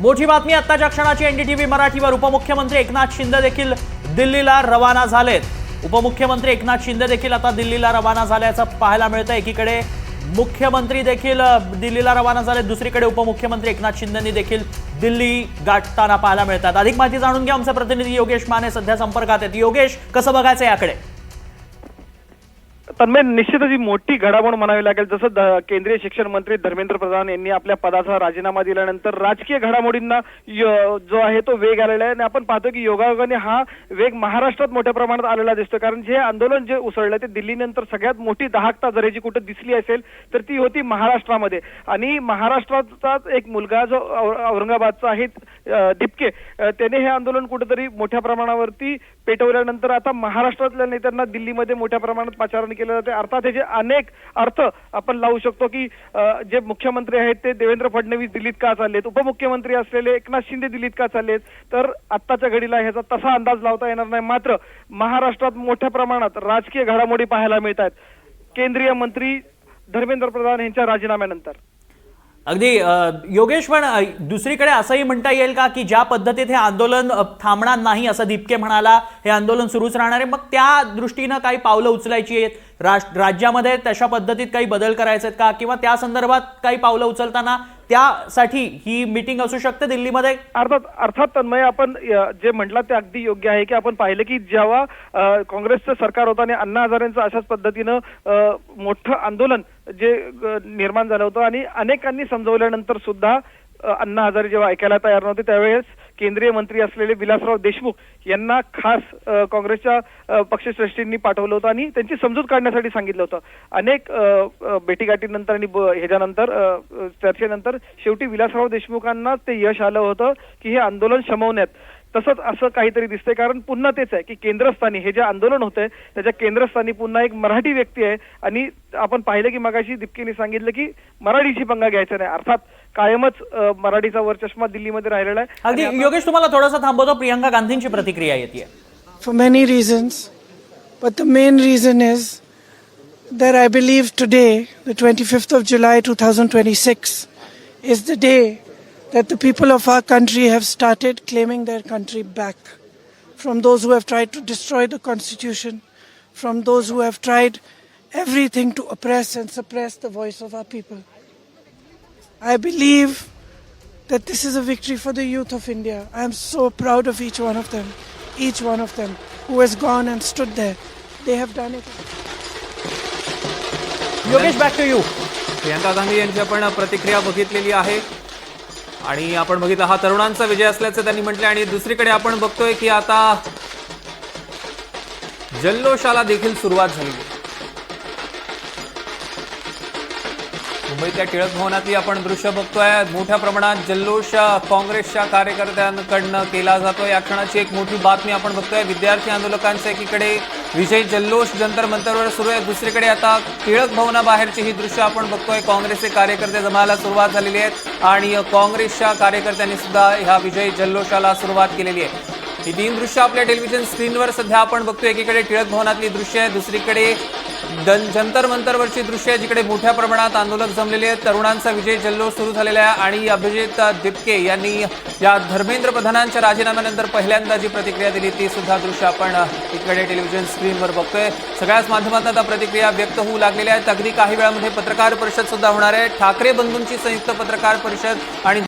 मोठी बातमी आत्ताच्या क्षणाची एनडीटीव्ही मराठीवर उपमुख्यमंत्री एकनाथ शिंदे देखील दिल्लीला रवाना झालेत। उपमुख्यमंत्री एकनाथ शिंदे देखील आता दिल्लीला रवाना झाल्याचं पाहायला मिळतं। एकीकडे मुख्यमंत्री देखील दिल्लीला रवाना झाले, दुसरीकडे उपमुख्यमंत्री एकनाथ शिंदेंनी देखील दिल्ली गाठताना पाहायला मिळतात। अधिक माहिती जाणून घ्या, आमचे प्रतिनिधी योगेश माने सध्या संपर्कात आहेत। योगेश, कसं बघायचं याकडे? तन्मय, निश्चितच ही मोठी घडामोड म्हणावी लागेल। जसं केंद्रीय शिक्षण मंत्री धर्मेंद्र प्रधान यांनी आपल्या पदाचा राजीनामा दिल्यानंतर राजकीय घडामोडींना जो आहे तो वेग आलेला आहे आणि आपण पाहतो की योगायोगाने हा वेग महाराष्ट्रात मोठ्या प्रमाणात आलेला दिसतो। कारण जे आंदोलन जे उसळलं ते दिल्लीनंतर सगळ्यात मोठी दहाकता जर जी कुठे दिसली असेल तर ती होती महाराष्ट्रामध्ये। आणि महाराष्ट्राचा एक मुलगा जो औरंगाबादचा आहे दिपके, त्याने हे आंदोलन कुठेतरी मोठ्या प्रमाणावरती पेटवल्यानंतर आता महाराष्ट्रातल्या नेत्यांना दिल्लीमध्ये मोठ्या प्रमाणात पाचारण केलं जाते। अर्थात त्याचे अनेक अर्थ आपण लावू शकतो की जे मुख्यमंत्री आहेत ते देवेंद्र फडणवीस दिल्लीत का चाललेत, उपमुख्यमंत्री असलेले एकनाथ शिंदे दिल्लीत का चाललेत, तर आत्ताच्या घडीला ह्याचा तसा अंदाज लावता येणार नाही। मात्र महाराष्ट्रात मोठ्या प्रमाणात राजकीय घडामोडी पाहायला मिळतात केंद्रीय मंत्री धर्मेंद्र प्रधान यांच्या राजीनाम्यानंतर। अगदी योगेश, पण दुसरीकडे असंही म्हणता येईल का की ज्या पद्धतीत हे आंदोलन थांबणार नाही असं दिपके म्हणाला, हे आंदोलन सुरूच राहणार आहे, मग त्या दृष्टीनं काही पावलं उचलायची आहेत राज्यामध्ये, तशा पद्धतीत काही बदल करायचे आहेत का, किंवा त्या संदर्भात काही पावलं उचलताना त्यासाठी ही मीटिंग असू शकते दिल्लीमध्ये? अर्थात तन्मय, आपण जे म्हटलं ते अगदी योग्य आहे की आपण पाहिलं की जेव्हा काँग्रेसचं सरकार होतं आणि अण्णा हजारेंचं अशाच पद्धतीनं मोठं आंदोलन जे निर्माण झालं होतं आणि अनेकांनी समजवल्यानंतर सुद्धा अण्णा हजारे जेव्हा ऐकायला तयार नव्हते त्यावेळेस केंद्रीय मंत्री असलेले विलासराव देशमुख यांना खास काँग्रेसच्या पक्षश्रेष्ठींनी पाठवलं होतं आणि त्यांची समजूत काढण्यासाठी सांगितलं होतं। अनेक भेटीगाठीनंतर आणि ह्याच्यानंतर चर्चेनंतर शेवटी विलासराव देशमुखांना ते यश आलं होतं की हे आंदोलन शमवण्यात। तसंच असं काहीतरी दिसतंय, कारण पुन्हा तेच आहे की केंद्रस्थानी हे जे आंदोलन होतंय त्याच्या केंद्रस्थानी पुन्हा एक मराठी व्यक्ती आहे आणि आपण पाहिलं की मगाशी दिपकेने सांगितलं की मराठीची पंगा घ्यायचा नाही। अर्थात कायमच मराठीचा वरचष्मा दिल्लीमध्ये राहिलेला आहे। अगदी योगेश, तुम्हाला थोडासा थांबवतो, प्रियंका गांधींची प्रतिक्रिया येते। For many reasons, but the main reason is that I believe today, the 25th of July 2026, is the day that the people of our country have started claiming their country back from those who have tried to destroy the Constitution, from those who have tried everything to oppress and suppress the voice of our people. I believe that this is a victory for the youth of India. I am so proud of each one of them who has gone and stood there. They have done it. Yogesh, back to you. Priyanka Gandhi यांची आपण प्रतिक्रिया बघितलेली आहे आणि आपण बघितलं हा तरुणांचा विजय असल्याचं त्यांनी म्हटलं। आणि दुसरीकडे आपण बघतोय की आता जल्लोषाला देखील सुरुवात झाली आहे। मुंबईतल्या टिळक भवनातली आपण दृश्य बघतोय, मोठ्या प्रमाणात जल्लोष काँग्रेसच्या कार्यकर्त्यांकडनं केला जातो। या क्षणाची एक मोठी बातमी आपण बघतोय, विद्यार्थी आंदोलकांचा एकीकडे विजय जल्लोष जंतर मंतरवर सुरू आहे, दुसरीकडे आता टिळक भवनाबाहेरची ही दृश्य आपण बघतोय। काँग्रेसचे कार्यकर्ते जमायला सुरुवात झालेली आहे आणि काँग्रेसच्या कार्यकर्त्यांनी सुद्धा ह्या विजय जल्लोषाला सुरुवात केलेली आहे। ही तीन दृश्य आपल्या टेलिव्हिजन स्क्रीनवर सध्या आपण बघतोय। एकीकडे टिळक भवनातली दृश्य आहे, दुसरीकडे जंतर मंतरवरची दृश्य आहे जिकडे मोठ्या प्रमाणात आंदोलक जमलेले आहेत। तरुणांचा विजय जल्लोष सुरू झालेला आहे आणि अभिजित दिपके यांनी या धर्मेंद्र प्रधानांच्या राजीनाम्यानंतर पहिल्यांदा जी प्रतिक्रिया दिली ती सुद्धा दृश्य आपण इकडे टेलिव्हिजन स्क्रीनवर बघतोय। सगळ्याच माध्यमातून आता प्रतिक्रिया व्यक्त होऊ लागलेल्या आहेत। अगदी काही वेळामध्ये पत्रकार परिषद सुद्धा होणार आहे, ठाकरे बंधूंची संयुक्त पत्रकार परिषद आणि